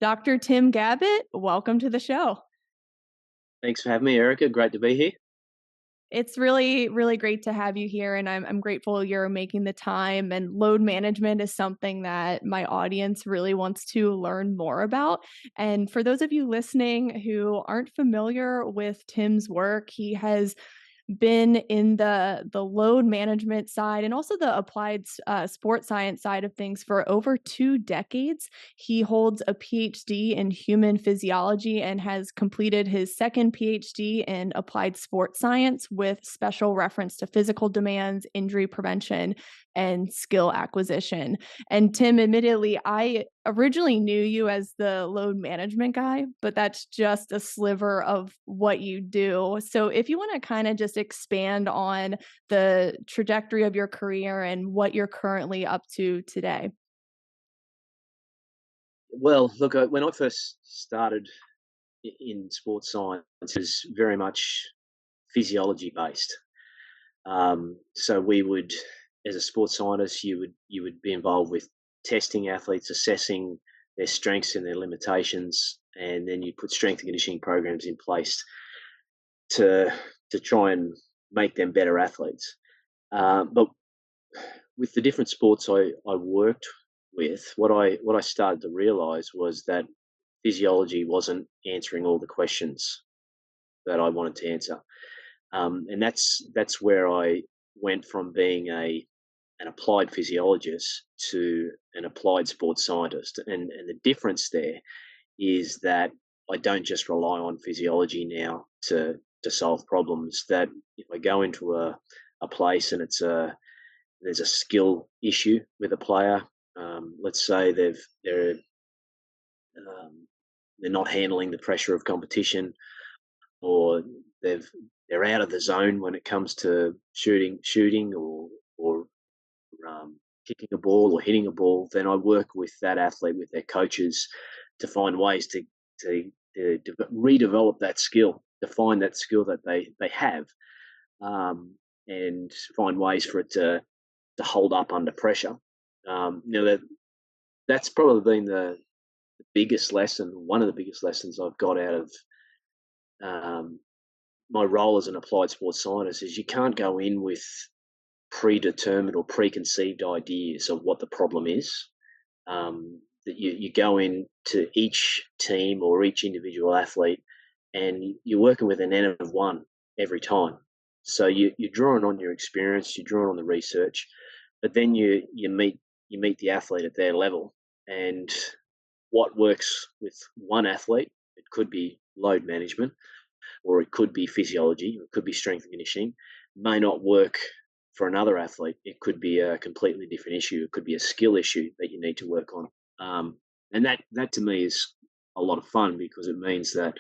Dr. Tim Gabbett, welcome to the show. Thanks for having me, Erica. Great to be here. It's really, really great to have you here, and I'm grateful you're making the time. And load management is something that my audience really wants to learn more about. And for those of you listening who aren't familiar with Tim's work, he has been in the load management side and also the applied sports science side of things for over 2 decades. He holds a PhD in human physiology and has completed his second PhD in applied sports science with special reference to physical demands, injury prevention, and skill acquisition. And Tim, admittedly, I originally knew you as the load management guy, but that's just a sliver of what you do. So if you want to kind of just expand on the trajectory of your career and what you're currently up to today. Well, look, when I first started in sports science, it was very much physiology based. So we would, as a sports scientist, you would be involved with testing athletes, assessing their strengths and their limitations, and then you put strength and conditioning programs in place to try and make them better athletes. But with the different sports I worked with, what I started to realize was that physiology wasn't answering all the questions that I wanted to answer. And that's where I went from being an applied physiologist to an applied sports scientist. And the difference there is that I don't just rely on physiology now to solve problems. That if I go into a place and there's a skill issue with a player, let's say they're not handling the pressure of competition, or they're out of the zone when it comes to shooting or kicking a ball or hitting a ball, then I work with that athlete, with their coaches, to find ways to redevelop that skill, to find that skill that they have, and find ways for it to hold up under pressure. That's probably been the biggest lesson, one of the biggest lessons I've got out of my role as an applied sports scientist, is you can't go in with predetermined or preconceived ideas of what the problem is. That you go into each team or each individual athlete, and you're working with an N of one every time. So you're drawing on your experience, you're drawing on the research, but then you meet the athlete at their level, and what works with one athlete, it could be load management, or it could be physiology, or it could be strength and conditioning, may not work for another athlete. It could be a completely different issue. It could be a skill issue that you need to work on. And that to me is a lot of fun, because it means that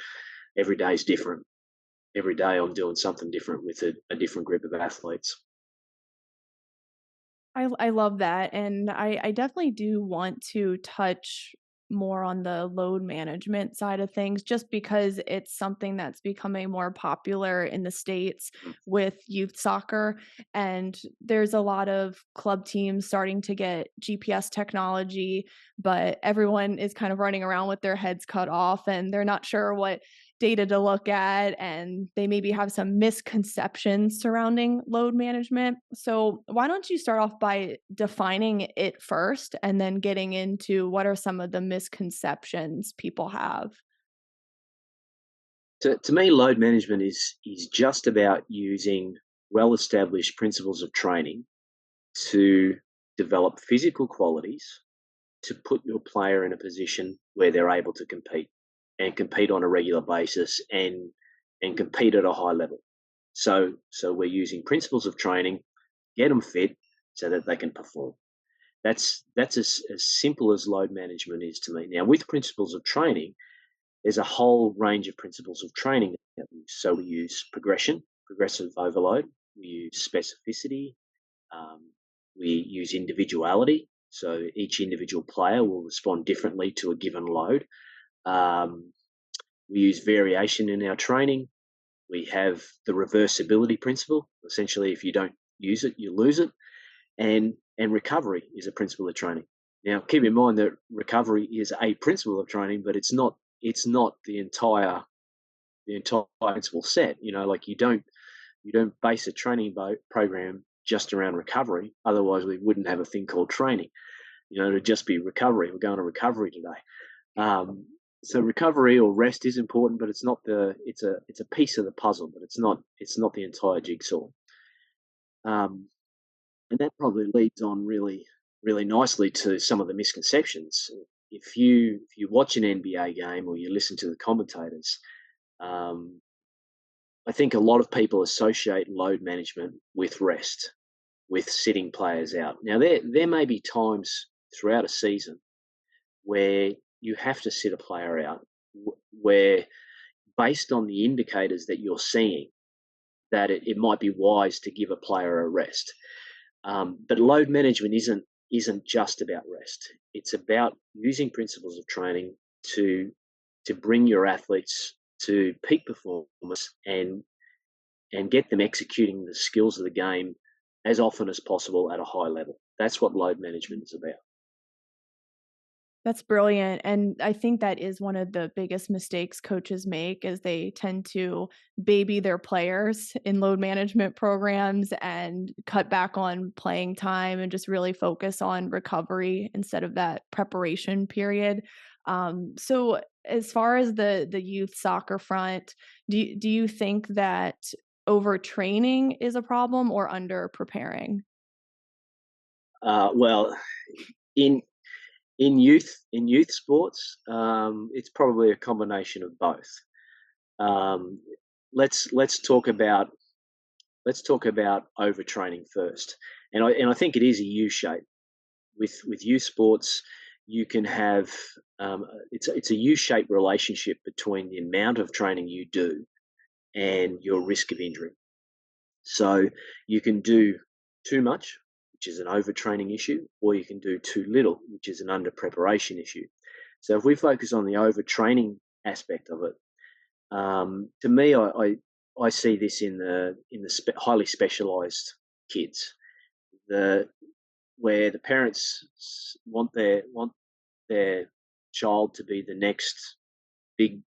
every day is different. Every day I'm doing something different with a different group of athletes. I love that. And I definitely do want to touch more on the load management side of things, just because it's something that's becoming more popular in the States Mm. with youth soccer. And there's a lot of club teams starting to get GPS technology, but everyone is kind of running around with their heads cut off and they're not sure what data to look at, and they maybe have some misconceptions surrounding load management. So, why don't you start off by defining it first and then getting into what are some of the misconceptions people have? To me, load management is just about using well-established principles of training to develop physical qualities to put your player in a position where they're able to compete, and compete on a regular basis, and compete at a high level. So we're using principles of training, get them fit so that they can perform. That's as simple as load management is to me. Now, with principles of training, there's a whole range of principles of training that we use. So we use progressive overload. We use specificity. Um, we use individuality. So each individual player will respond differently to a given load. Um, we use variation in our training. We have the reversibility principle. Essentially, if you don't use it, you lose it. And recovery is a principle of training. Now, keep in mind that recovery is a principle of training, but it's not the entire principle set. Like you don't base a training program just around recovery. Otherwise, we wouldn't have a thing called training. It'd just be recovery. We're going to recovery today. So recovery or rest is important, but it's a piece of the puzzle, but it's not the entire jigsaw. Um, and that probably leads on really really nicely to some of the misconceptions. If you watch an NBA game or you listen to the commentators, um, I think a lot of people associate load management with rest, with sitting players out. Now there may be times throughout a season where you have to sit a player out, where based on the indicators that you're seeing, that it might be wise to give a player a rest. But load management isn't just about rest. It's about using principles of training to bring your athletes to peak performance and get them executing the skills of the game as often as possible at a high level. That's what load management is about. That's brilliant, and I think that is one of the biggest mistakes coaches make is they tend to baby their players in load management programs and cut back on playing time and just really focus on recovery instead of that preparation period. So as far as the youth soccer front, do you think that overtraining is a problem or under preparing? Well, in in youth sports, it's probably a combination of both. Um, let's talk about overtraining first, and I think it is a U shape with youth sports. You can have it's a U shaped relationship between the amount of training you do and your risk of injury. So you can do too much, which is an overtraining issue, or you can do too little, which is an under preparation issue. So if we focus on the overtraining aspect of it, to me, I see this in the highly specialised kids, the where the parents want their child to be the next big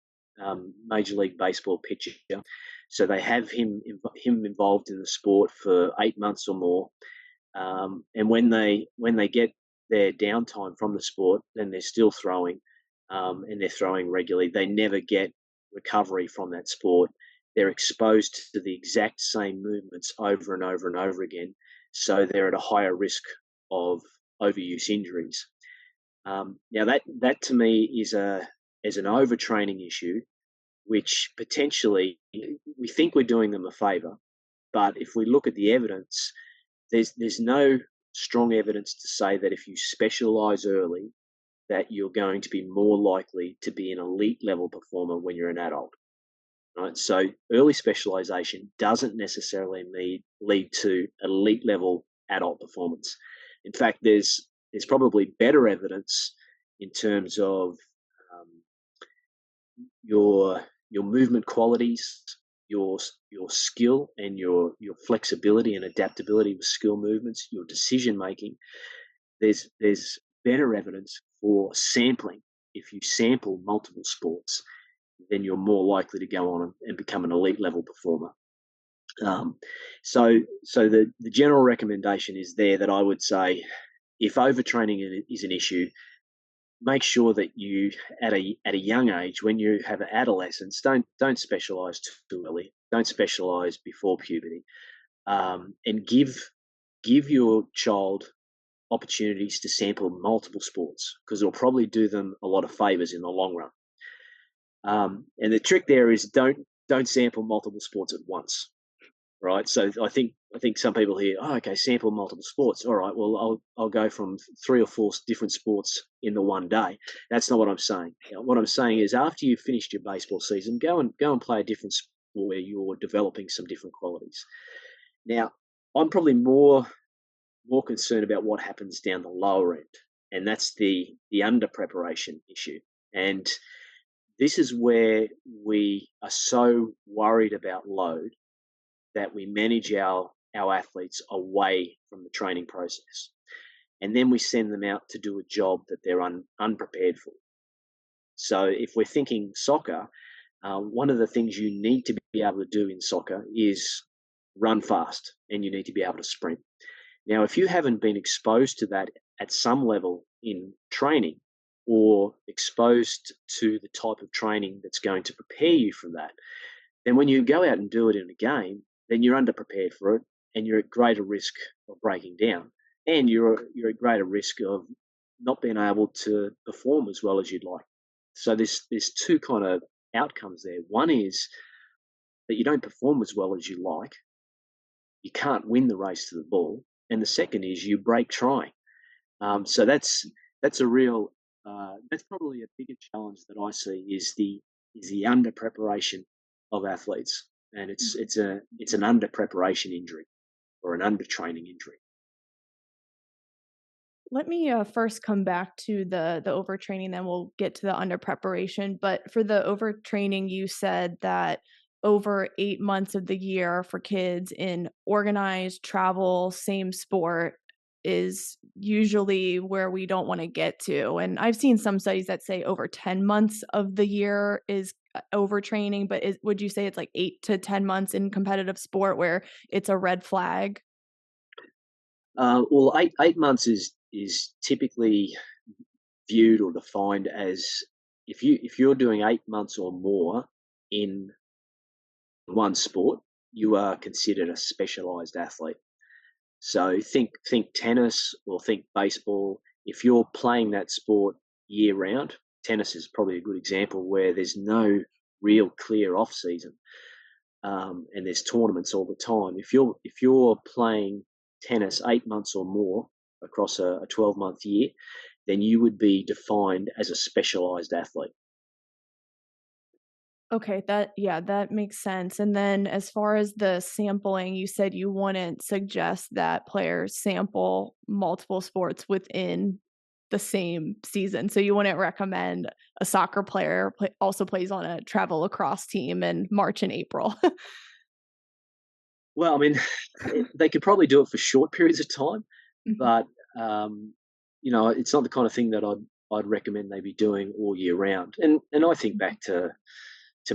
Major League Baseball pitcher. So they have him involved in the sport for 8 months or more, and when they get their downtime from the sport, then they're still throwing, and they're throwing regularly. They never get recovery from that sport. They're exposed to the exact same movements over and over and over again, so they're at a higher risk of overuse injuries. Now that to me is an overtraining issue, which potentially we think we're doing them a favour, but if we look at the evidence, there's no strong evidence to say that if you specialise early, that you're going to be more likely to be an elite level performer when you're an adult. Right? So early specialisation doesn't necessarily lead to elite level adult performance. In fact, there's probably better evidence in terms of um, your movement qualities, your skill and your flexibility and adaptability with skill movements, your decision making. There's better evidence for sampling. If you sample multiple sports, then you're more likely to go on and become an elite level performer. Um, so the general recommendation is there that I would say, if overtraining is an issue, make sure that you at a young age, when you have adolescence, don't specialize too early. Don't specialize before puberty, and give your child opportunities to sample multiple sports, because it'll probably do them a lot of favors in the long run. And the trick there is don't sample multiple sports at once, right? So I think some people hear, oh, okay, sample multiple sports. All right, well, I'll go from 3 or 4 different sports in the one day. That's not what I'm saying. What I'm saying is, after you've finished your baseball season, go and play a different sport where you're developing some different qualities. Now, I'm probably more concerned about what happens down the lower end, and that's the under preparation issue. And this is where we are so worried about load that we manage our athletes away from the training process. and then we send them out to do a job that they're unprepared for. So if we're thinking soccer, one of the things you need to be able to do in soccer is run fast, and you need to be able to sprint. Now, if you haven't been exposed to that at some level in training, or exposed to the type of training that's going to prepare you for that, then when you go out and do it in a game, then you're underprepared for it, and you're at greater risk of breaking down, and you're at greater risk of not being able to perform as well as you'd like. So there's two kind of outcomes there. One is that you don't perform as well as you like, you can't win the race to the ball, and the second is you break trying. So that's a real that's probably a bigger challenge that I see is the under preparation of athletes, and it's an under preparation injury or an under training injury. Let me first come back to the overtraining, then we'll get to the under preparation. But for the overtraining, you said that over 8 months of the year for kids in organized travel, same sport is usually where we don't want to get to. And I've seen some studies that say over 10 months of the year is overtraining, but would you say it's like 8 to 10 months in competitive sport where it's a red flag? Well, 8 months is typically viewed or defined as if you're doing 8 months or more in one sport, you are considered a specialized athlete. So think tennis or think baseball. If you're playing that sport year round, tennis is probably a good example where there's no real clear off season, and there's tournaments all the time. If you're playing tennis 8 months or more across a 12-month year, then you would be defined as a specialized athlete. Okay, that makes sense. And then as far as the sampling, you said you wouldn't suggest that players sample multiple sports within the same season. So you wouldn't recommend a soccer player also plays on a travel lacrosse team in March and April. Well, I mean, they could probably do it for short periods of time, Mhm, but um, it's not the kind of thing that I'd recommend they be doing all year round. And I think mhm. back to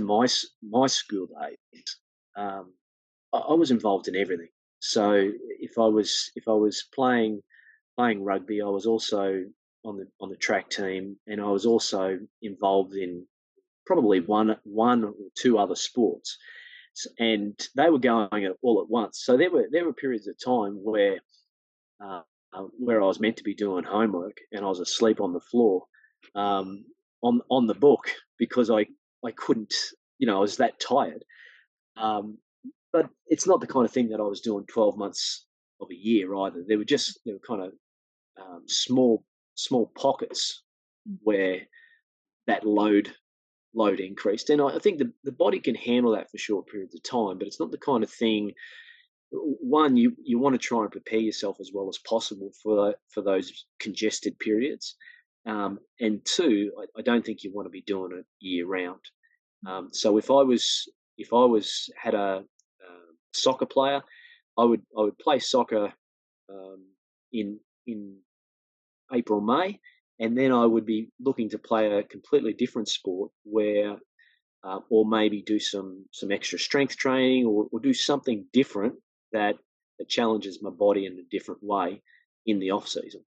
my school days, um, I was involved in everything. So if I was playing rugby, I was also on the track team, and I was also involved in probably one or two other sports, and they were going all at once. So there were periods of time uh, where I was meant to be doing homework and I was asleep on the floor, um, on the book, because I couldn't, I was that tired. Um, but it's not the kind of thing that I was doing 12 months of a year either. There were kind of small pockets where that load increased, and I think the body can handle that for short periods of time. But it's not the kind of thing. One, you want to try and prepare yourself as well as possible for those congested periods, and two, I don't think you want to be doing it year round. So if I was had a soccer player, I would play soccer um, in April, May, and then I would be looking to play a completely different sport where, or maybe do some extra strength training, or do something different that that challenges my body in a different way in the off season.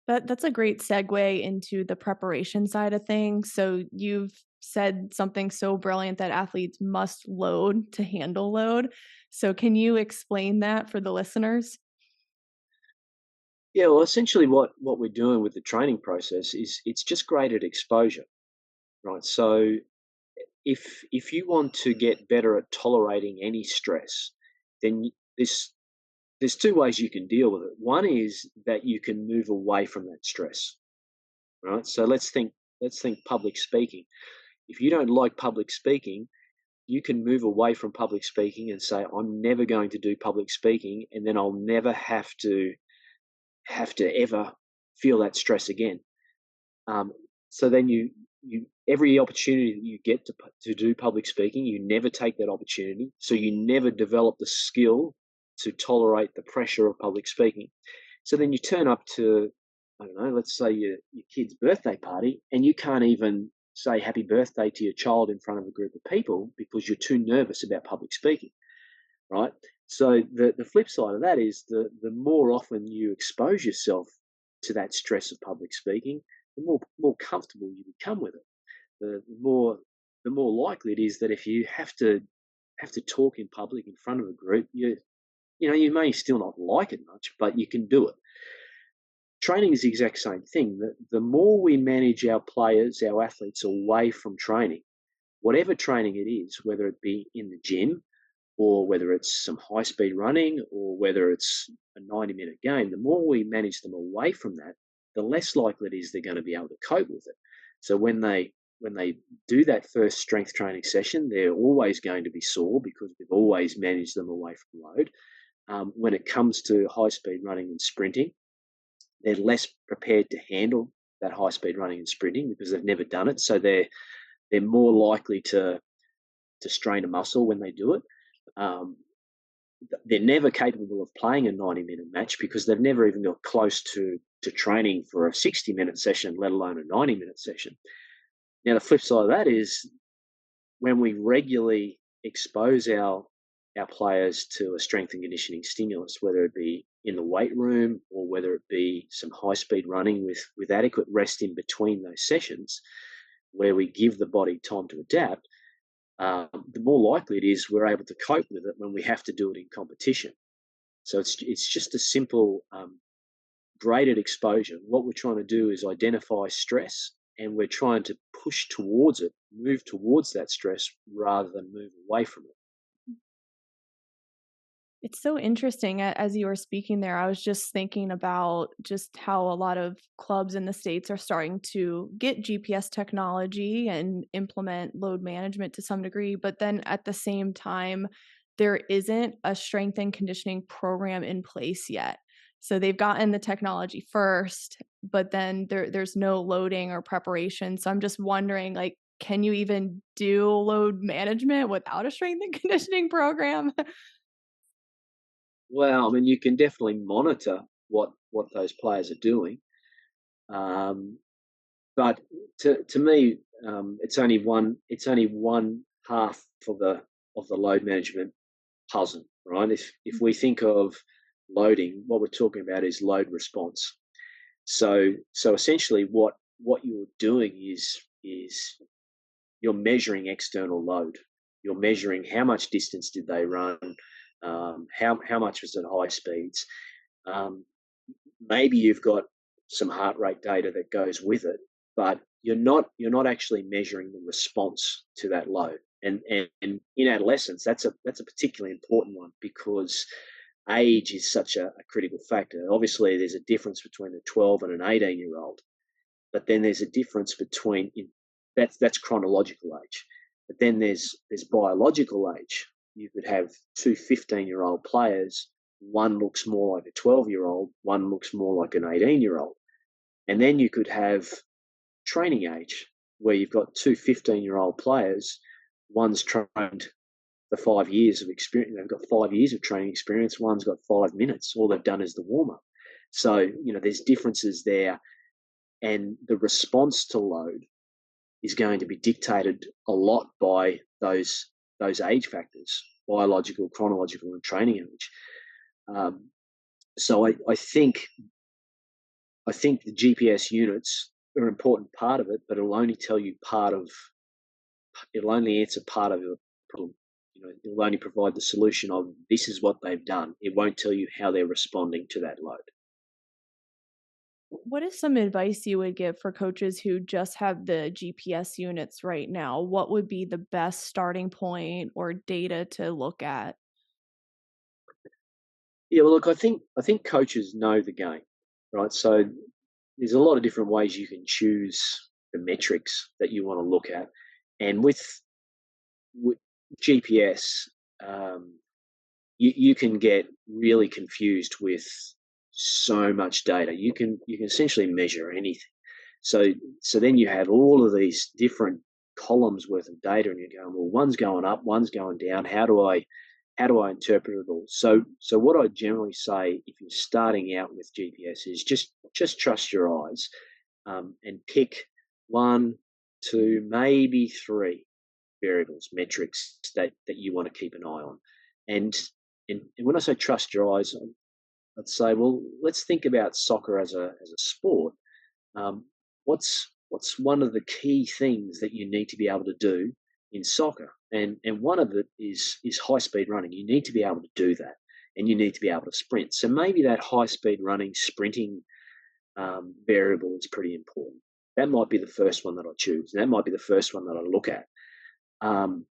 That's a great segue into the preparation side of things. So you've said something so brilliant that athletes must load to handle load. So can you explain that for the listeners? Yeah, well, essentially, what we're doing with the training process is it's just graded exposure, right? So if you want to get better at tolerating any stress, then there's two ways you can deal with it. One is that you can move away from that stress, right? So let's think public speaking. If you don't like public speaking, you can move away from public speaking and say, I'm never going to do public speaking, and then I'll never have to ever feel that stress again. Um, so then you every opportunity that you get to do public speaking, you never take that opportunity. So you never develop the skill to tolerate the pressure of public speaking. So then you turn up to, I don't know, let's say your kid's birthday party, and you can't even say happy birthday to your child in front of a group of people because you're too nervous about public speaking, right? So the flip side of that is the more often you expose yourself to that stress of public speaking, the more comfortable you become with it. The more likely it is that if you have to talk in public in front of a group, you may still not like it much, but you can do it. Training is the exact same thing. The more we manage our players, our athletes away from training, whatever training it is, whether it be in the gym or whether it's some high speed running or whether it's a 90-minute game, the more we manage them away from that, the less likely it is they're going to be able to cope with it. So when they do that first strength training session, they're always going to be sore because we've always managed them away from load. When it comes to high speed running and sprinting, they're less prepared to handle that high speed running and sprinting because they've never done it. So they're more likely to strain a muscle when they do it. They're never capable of playing a 90-minute match because they've never even got close to training for a 60-minute session, let alone a 90-minute session. Now, the flip side of that is when we regularly expose our players to a strength and conditioning stimulus, whether it be in the weight room or whether it be some high-speed running with adequate rest in between those sessions, where we give the body time to adapt, the more likely it is we're able to cope with it when we have to do it in competition. So it's just a simple graded exposure. What we're trying to do is identify stress, and we're trying to push towards it, move towards that stress rather than move away from it. It's so interesting. As you were speaking there, I was just thinking about just how a lot of clubs in the States are starting to get GPS technology and implement load management to some degree. But then at the same time, there isn't a strength and conditioning program in place yet. So they've gotten the technology first, but then there's no loading or preparation. So I'm just wondering, like, can you even do load management without a strength and conditioning program? Well, I mean, you can definitely monitor what those players are doing, um, but to me, it's only one half of the load management puzzle, right? If we think of loading, what we're talking about is load response. So essentially, what you're doing is you're measuring external load. You're measuring how much distance did they run, how much was at high speeds. Um, Maybe you've got some heart rate data that goes with it, but you're not actually measuring the response to that load. And in adolescence, that's a particularly important one because age is such a critical factor. Obviously, there's a difference between a 12 and an 18-year-old, but then there's a difference between that's chronological age. But then there's biological age. You could have two 15-year-old players. One looks more like a 12-year-old, one looks more like an 18-year-old. And then you could have training age, where you've got two 15-year-old players. One's trained for 5 years of experience. They've got 5 years of training experience. One's got 5 minutes. All they've done is the warm up. So, there's differences there. And the response to load is going to be dictated a lot by those age factors, biological, chronological, and training age. So I think the GPS units are an important part of it, but it'll only tell you it'll only answer part of the problem. It'll only provide the solution of this is what they've done. It won't tell you how they're responding to that load. What is some advice you would give for coaches who just have the GPS units right now? What would be the best starting point or data to look at? Yeah, well, look, I think coaches know the game, right? So there's a lot of different ways you can choose the metrics that you want to look at, and with GPS, um, you can get really confused with so much data. You can essentially measure anything. So then you have all of these different columns worth of data, and you're going, well, one's going up, one's going down. how do I interpret it all? So what I generally say if you're starting out with GPS is just trust your eyes, and pick one, two, maybe three variables, metrics that you want to keep an eye on. And and when I say trust your eyes, I'd say, well, let's think about soccer as a sport. Um, what's one of the key things that you need to be able to do in soccer? And one of it is high speed running. You need to be able to do that, and you need to be able to sprint. So maybe that high speed running, sprinting variable is pretty important. That might be the first one that I choose. That might be the first one that I look at. Um,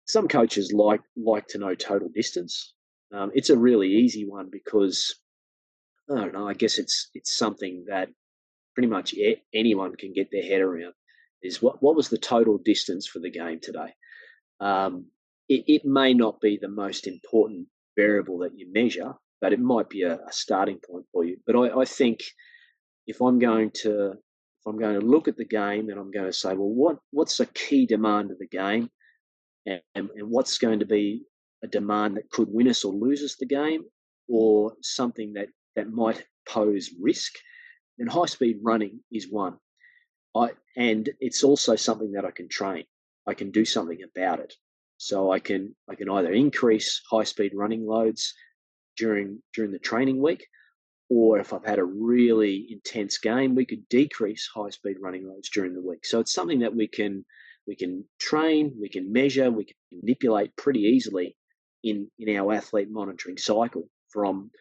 some coaches like to know total distance. It's a really easy one because I don't know. I guess it's something that pretty much anyone can get their head around. Is what was the total distance for the game today? Um, it may not be the most important variable that you measure, but it might be a starting point for you. But I think if I'm going to look at the game and I'm going to say, well, what's a key demand of the game, and what's going to be a demand that could win us or lose us the game, or something that might pose risk, then high speed running is one. And it's also something that I can train. I can do something about it. So I can either increase high speed running loads during the training week, or if I've had a really intense game, we could decrease high speed running loads during the week. So it's something that we can train, we can measure, we can manipulate pretty easily in our athlete monitoring cycle, from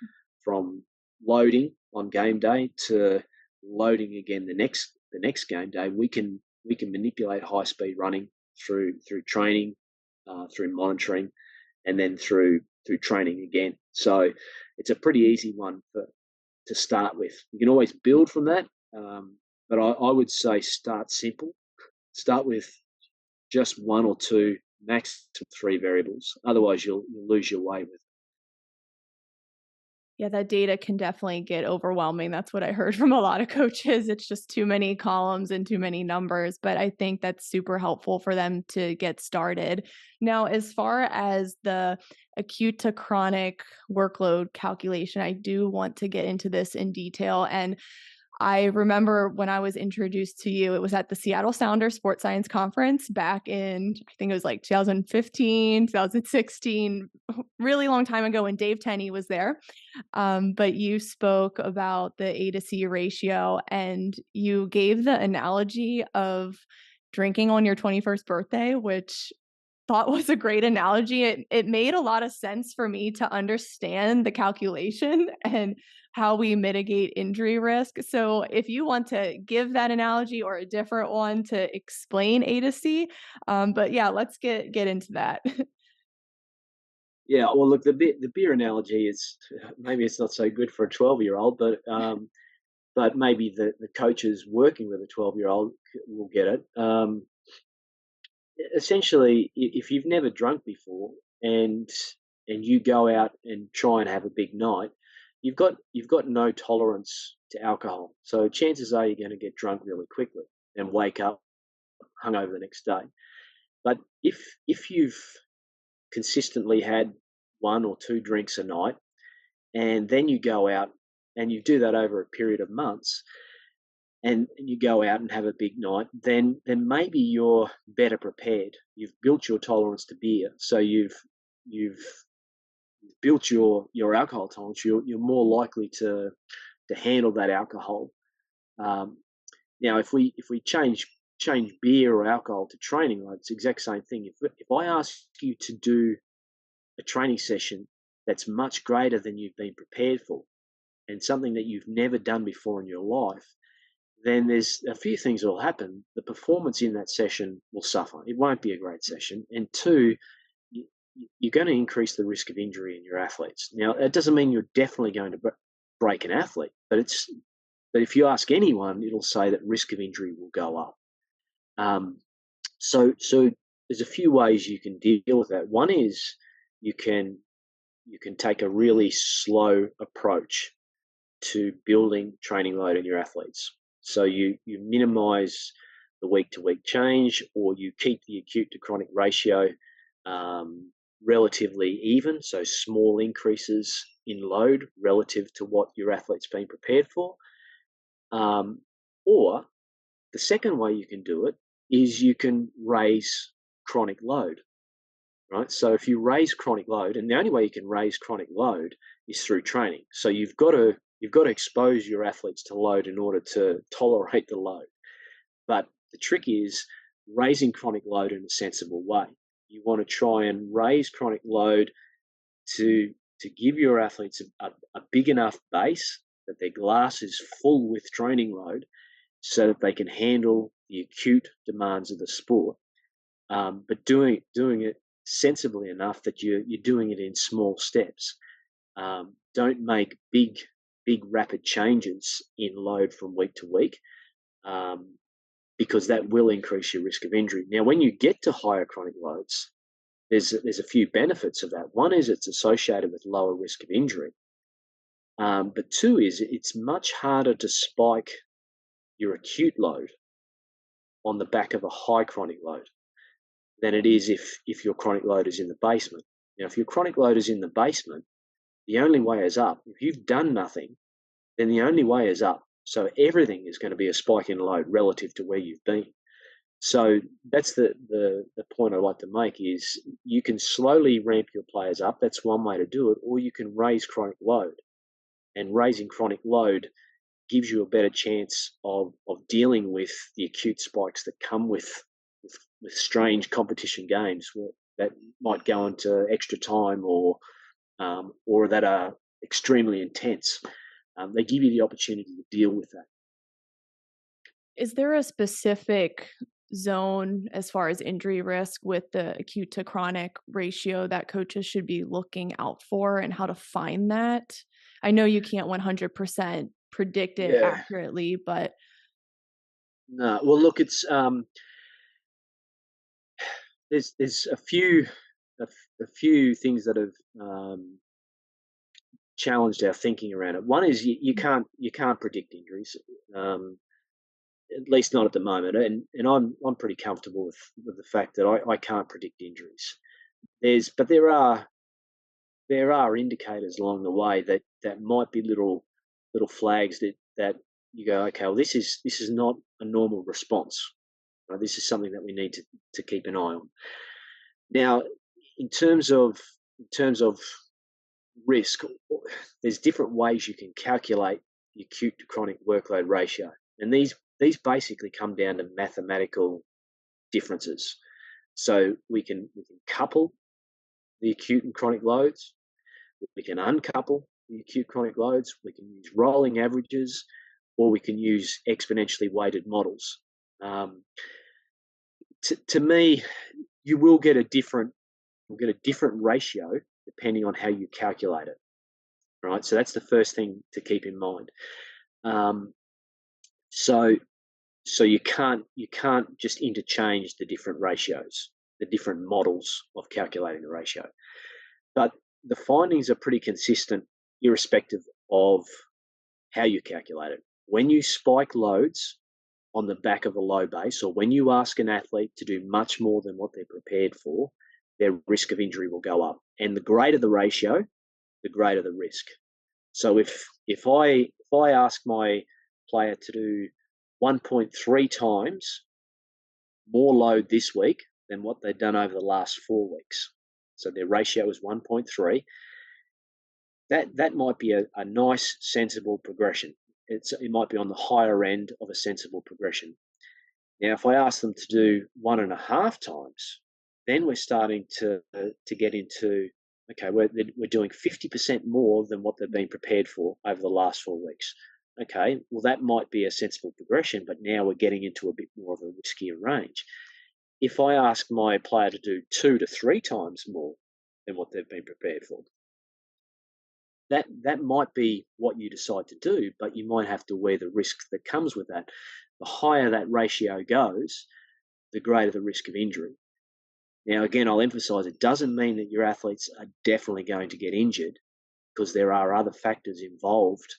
loading on game day to loading again the next game day. We can manipulate high speed running through training, through monitoring, and then through training again. So it's a pretty easy one to start with. You can always build from that, but I would say start simple. Start with just one or two, max three variables. Otherwise, you'll lose your way with it. Yeah, that data can definitely get overwhelming. That's what I heard from a lot of coaches. It's just too many columns and too many numbers, but I think that's super helpful for them to get started. Now, as far as the acute to chronic workload calculation, I do want to get into this in detail. And I remember when I was introduced to you, it was at the Seattle Sounders Sports Science Conference back in, I think it was like 2015, 2016, really long time ago when Dave Tenney was there. But you spoke about the A to C ratio, and you gave the analogy of drinking on your 21st birthday, which thought was a great analogy. It made a lot of sense for me to understand the calculation and how we mitigate injury risk. So if you want to give that analogy or a different one to explain A to C, but yeah, let's get into that. Yeah, well, look, the beer analogy is maybe it's not so good for a 12-year-old, but maybe the coaches working with a 12-year-old will get it. Essentially, if you've never drunk before and you go out and try and have a big night, you've got no tolerance to alcohol. So chances are you're going to get drunk really quickly and wake up hungover the next day. But if you've consistently had one or two drinks a night, and then you go out and you do that over a period of months, and you go out and have a big night, then maybe you're better prepared. You've built your tolerance to beer, so you've built your alcohol tolerance. You're more likely to handle that alcohol. Um, Now, if we change beer or alcohol to training, it's the exact same thing. If I ask you to do a training session that's much greater than you've been prepared for, and something that you've never done before in your life, then there's a few things that will happen. The performance in that session will suffer. It won't be a great session. And two, you, you're going to increase the risk of injury in your athletes. Now, that doesn't mean you're definitely going to break an athlete, but if you ask anyone, it'll say that risk of injury will go up. So there's a few ways you can deal with that. One is you can take a really slow approach to building training load in your athletes. So you minimize the week to week change, or you keep the acute to chronic ratio relatively even, so small increases in load relative to what your athlete's been prepared for. Or the second way you can do it is you can raise chronic load, right? So if you raise chronic load, and the only way you can raise chronic load is through training. So you've got to expose your athletes to load in order to tolerate the load. But the trick is raising chronic load in a sensible way. You want to try and raise chronic load to give your athletes a big enough base that their glass is full with training load so that they can handle the acute demands of the sport, but doing it sensibly enough that you're doing it in small steps. Don't make big rapid changes in load from week to week, because that will increase your risk of injury. Now, when you get to higher chronic loads, there's a few benefits of that. One is it's associated with lower risk of injury, but two is it's much harder to spike your acute load on the back of a high chronic load than it is if your chronic load is in the basement. Now, if your chronic load is in the basement, the only way is up. If you've done nothing, then the only way is up. So everything is going to be a spike in load relative to where you've been. So that's the point I like to make is you can slowly ramp your players up. That's one way to do it, or you can raise chronic load. And raising chronic load gives you a better chance of dealing with the acute spikes that come with strange competition games that might go into extra time or that are extremely intense. They give you the opportunity to deal with that. Is there a specific zone as far as injury risk with the acute to chronic ratio that coaches should be looking out for, and how to find that? I know you can't 100% predict it accurately, but no. Well, look, it's there's a few things that have challenged our thinking around it. One is you can't predict injuries, at least not at the moment, and I'm pretty comfortable with the fact that I can't predict injuries. But there are indicators along the way that might be little flags that you go, okay, well, this is not a normal response. Right? This is something that we need to keep an eye on. Now, in terms of risk, there's different ways you can calculate the acute to chronic workload ratio, and these basically come down to mathematical differences. So we can couple the acute and chronic loads, we can uncouple the acute chronic loads, we can use rolling averages, or we can use exponentially weighted models. To me, you will get a different ratio depending on how you calculate it. Right, so that's the first thing to keep in mind. So you can't just interchange the different ratios, the different models of calculating the ratio. But the findings are pretty consistent, irrespective of how you calculate it. When you spike loads on the back of a low base, or when you ask an athlete to do much more than what they're prepared for, their risk of injury will go up. And the greater the ratio, the greater the risk. So if I ask my player to do 1.3 times more load this week than what they've done over the last 4 weeks, so their ratio is 1.3, that might be a nice, sensible progression. It might be on the higher end of a sensible progression. Now, if I ask them to do 1.5 times, then we're starting to get into, okay, we're doing 50% more than what they've been prepared for over the last 4 weeks. Okay, well, that might be a sensible progression, but now we're getting into a bit more of a riskier range. If I ask my player to do 2 to 3 times more than what they've been prepared for, that might be what you decide to do, but you might have to wear the risk that comes with that. The higher that ratio goes, the greater the risk of injury. Now, again, I'll emphasize it doesn't mean that your athletes are definitely going to get injured, because there are other factors involved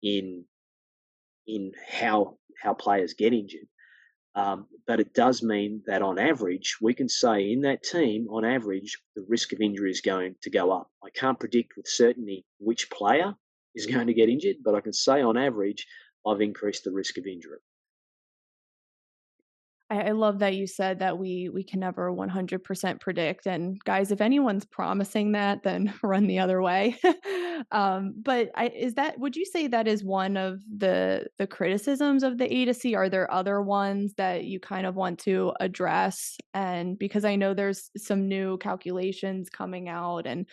in how players get injured. But it does mean that on average, we can say in that team, on average, the risk of injury is going to go up. I can't predict with certainty which player is going to get injured, but I can say on average, I've increased the risk of injury. I love that you said that we can never 100% predict. And guys, if anyone's promising that, then run the other way. But is that, would you say that is one of the criticisms of the A to C? Are there other ones that you kind of want to address? And because I know there's some new calculations coming out, and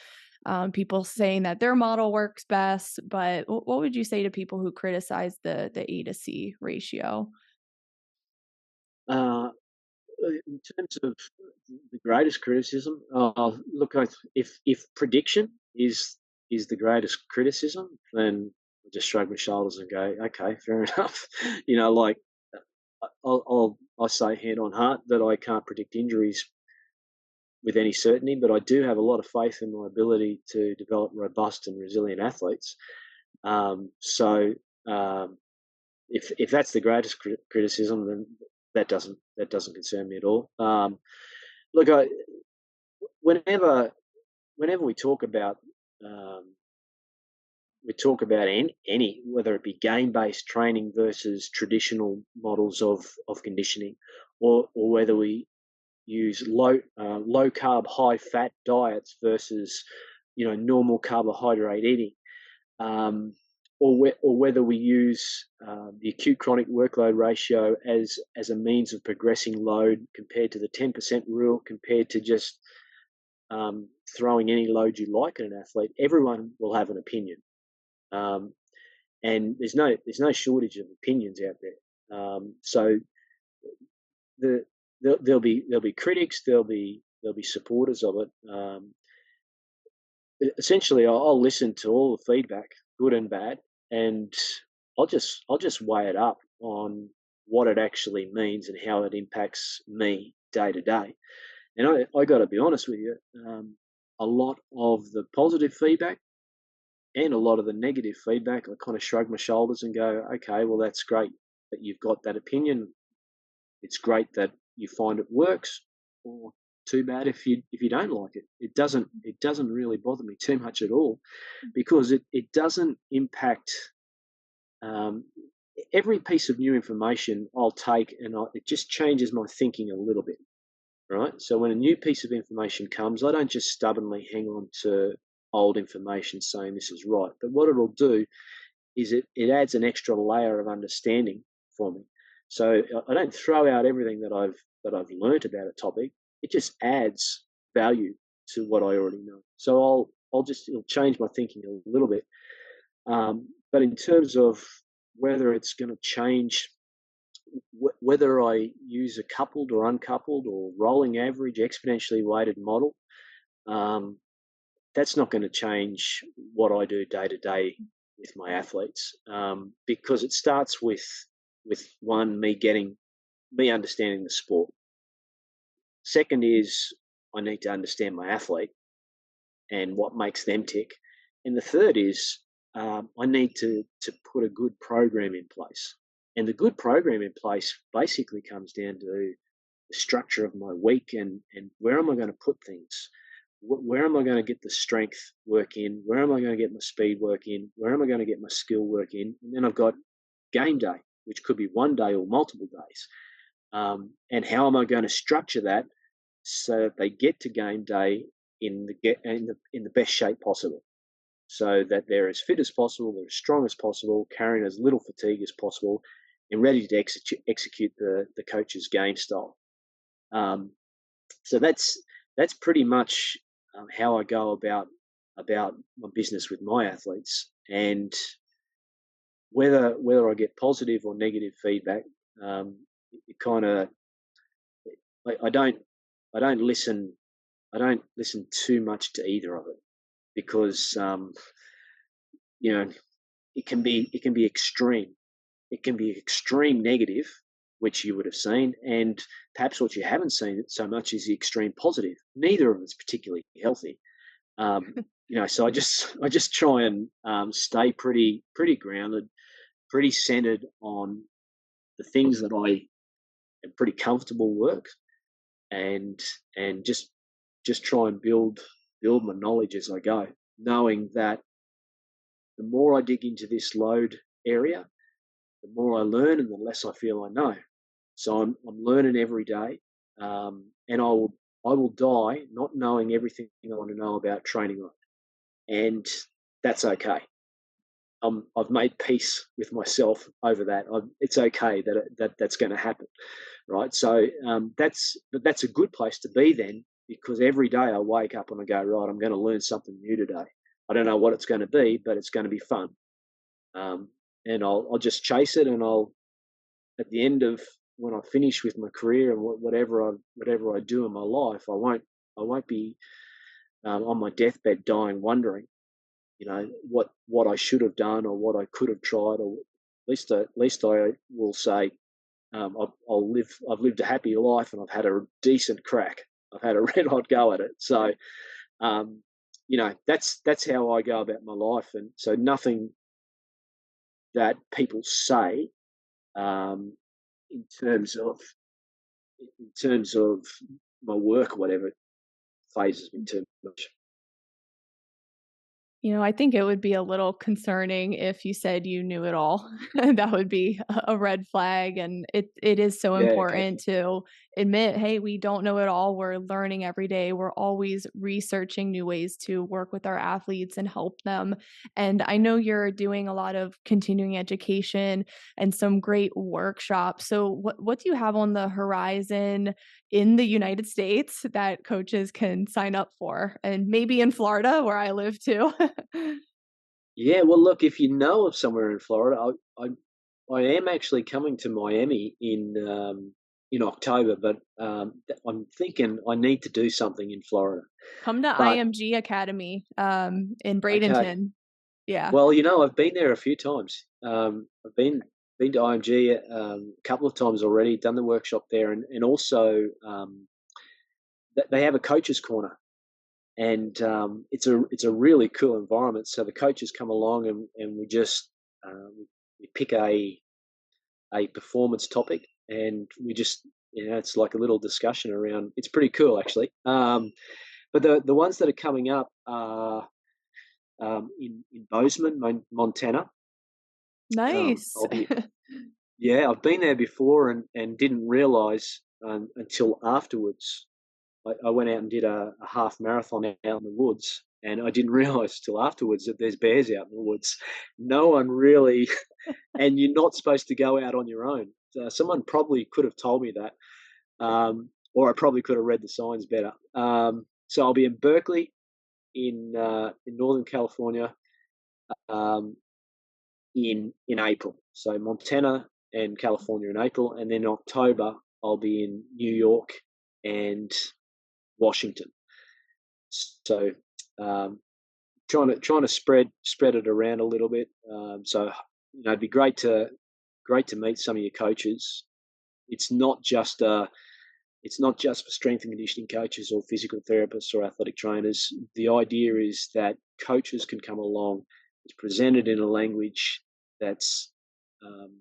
people saying that their model works best, but what would you say to people who criticize the A to C ratio? Uh, in terms of the greatest criticism, look, if prediction is the greatest criticism, then I just shrug my shoulders and go, okay, fair enough. Like I'll say hand on heart that I can't predict injuries with any certainty, but I do have a lot of faith in my ability to develop robust and resilient athletes. So if that's the greatest criticism, then that doesn't concern me at all. Look, whenever whenever um, we talk about any whether it be game based training versus traditional models of conditioning, or whether we use low carb high fat diets versus normal carbohydrate eating, um, or whether we use the acute chronic workload ratio as a means of progressing load compared to the 10% rule, compared to just throwing any load you like at an athlete. Everyone will have an opinion, um, and there's no shortage of opinions out there. So the, there'll be critics, there'll be supporters of it. Essentially, I'll listen to all the feedback, good and bad, and I'll just weigh it up on what it actually means and how it impacts me day to day. And I got to be honest with you, a lot of the positive feedback and a lot of the negative feedback, I kind of shrug my shoulders and go, okay, well, that's great that you've got that opinion. It's great that you find it works, or too bad if you don't like it. It doesn't really bother me too much at all, because it doesn't impact. Um, every piece of new information I'll take, and it just changes my thinking a little bit. Right. So when a new piece of information comes, I don't just stubbornly hang on to old information saying this is right. But what it'll do is it adds an extra layer of understanding for me. So I don't throw out everything that I've learnt about a topic. It just adds value to what I already know. So it'll change my thinking a little bit. But in terms of whether it's going to change, whether I use a coupled or uncoupled or rolling average exponentially weighted model, um, that's not going to change what I do day to day with my athletes, because it starts with one, me understanding the sport. Second is I need to understand my athlete and what makes them tick, and the third is I need to put a good program in place. And the good program in place basically comes down to the structure of my week, and where am I going to put things? Where am I going to get the strength work in? Where am I going to get my speed work in? Where am I going to get my skill work in? And then I've got game day, which could be one day or multiple days. And how am I going to structure that so that they get to game day in the best shape possible, so that they're as fit as possible, they're as strong as possible, carrying as little fatigue as possible, and ready to execute the coach's game style. So that's pretty much how I go about my business with my athletes. And whether I get positive or negative feedback, it kind of I don't listen I don't listen too much to either of it, because you know it can be extreme. It can be extreme negative, which you would have seen, and perhaps what you haven't seen so much is the extreme positive. Neither of them is particularly healthy. Um, so I just try and stay pretty grounded, pretty centered on the things that and pretty comfortable work, and just try and build my knowledge as I go, knowing that the more I dig into this load area, the more I learn and the less I feel I know. So I'm learning every day, and I will die not knowing everything I want to know about training load, and that's okay. I've made peace with myself over that. It's okay that's going to happen, right? So that's a good place to be then, because every day I wake up and I go, right, I'm going to learn something new today. I don't know what it's going to be, but it's going to be fun, and I'll just chase it, and I'll at the end of when I finish with my career and whatever I do in my life, I won't be on my deathbed dying wondering, what I should have done or what I could have tried, or at least I will say, I've lived a happy life and I've had a decent crack. I've had a red hot go at it. So, that's how I go about my life, and so nothing that people say, um, in terms of my work or whatever, phases me too much. I think it would be a little concerning if you said you knew it all. That would be a red flag, and it is so Yeah, important to admit, "Hey, we don't know it all. We're learning every day. We're always researching new ways to work with our athletes and help them." And I know you're doing a lot of continuing education and some great workshops. So what do you have on the horizon in the United States that coaches can sign up for? And maybe in Florida where I live too. yeah. Well, look, if you know of somewhere in Florida, I am actually coming to Miami in October, but I'm thinking I need to do something in Florida. Come to But IMG Academy, in okay, Bradenton. Yeah. well, I've been there a few times. I've been to IMG a couple of times already, done the workshop there, and also they have a coaches corner, and it's a really cool environment. So the coaches come along, and we just we pick a performance topic, and we just it's like a little discussion around. It's pretty cool actually. But the ones that are coming up are in Bozeman, Montana. Nice. I'll be Yeah, I've been there before, and didn't realize until afterwards. I went out and did a half marathon out in the woods, and I didn't realize till afterwards that there's bears out in the woods. No one really, and you're not supposed to go out on your own. Someone probably could have told me that, or I probably could have read the signs better. So I'll be in Berkeley in Northern California, um, in April. So Montana and California in April, and then in October I'll be in New York and Washington. So um, trying to spread it around a little bit. So it'd be great to meet some of your coaches. It's not just for strength and conditioning coaches or physical therapists or athletic trainers. The idea is that coaches can come along. It's presented in a language that's um,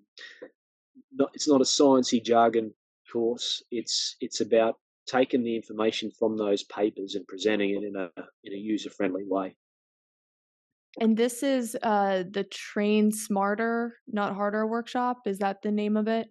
it's not a sciencey jargon course. It's about taking the information from those papers and presenting it in a user friendly way. And this is, the Train Smarter, Not Harder workshop? Is that the name of it?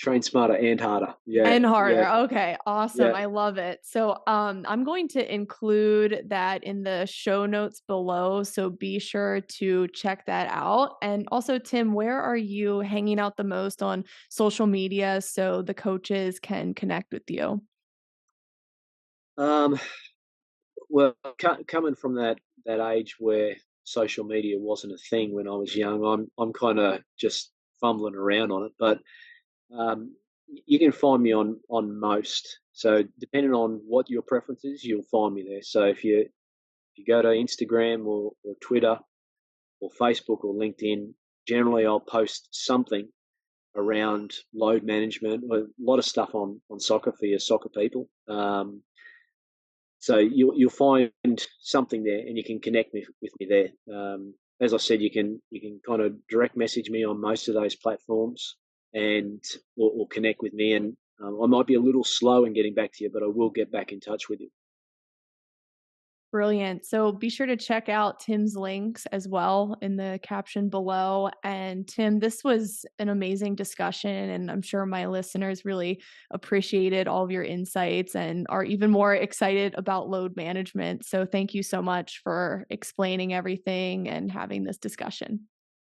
Train smarter and harder. Yeah, And yeah, harder. Okay, awesome. yeah. I love it. So, I'm going to include that in the show notes below, so be sure to check that out. And also, Tim, where are you hanging out the most on social media so the coaches can connect with you? Um, well, coming from that age where social media wasn't a thing when I was young, I'm kind of just fumbling around on it. But um, you can find me on most. So depending on what your preference is, you'll find me there. So if you go to Instagram or Twitter or Facebook or LinkedIn, generally I'll post something around load management, a lot of stuff on soccer for your soccer people. So you'll find something there, and you can connect with me there. As I said, you can kind of direct message me on most of those platforms, and or connect with me. And I might be a little slow in getting back to you, but I will get back in touch with you. Brilliant. So be sure to check out Tim's links as well in the caption below. And Tim, this was an amazing discussion, and I'm sure my listeners really appreciated all of your insights and are even more excited about load management. So thank you so much for explaining everything and having this discussion.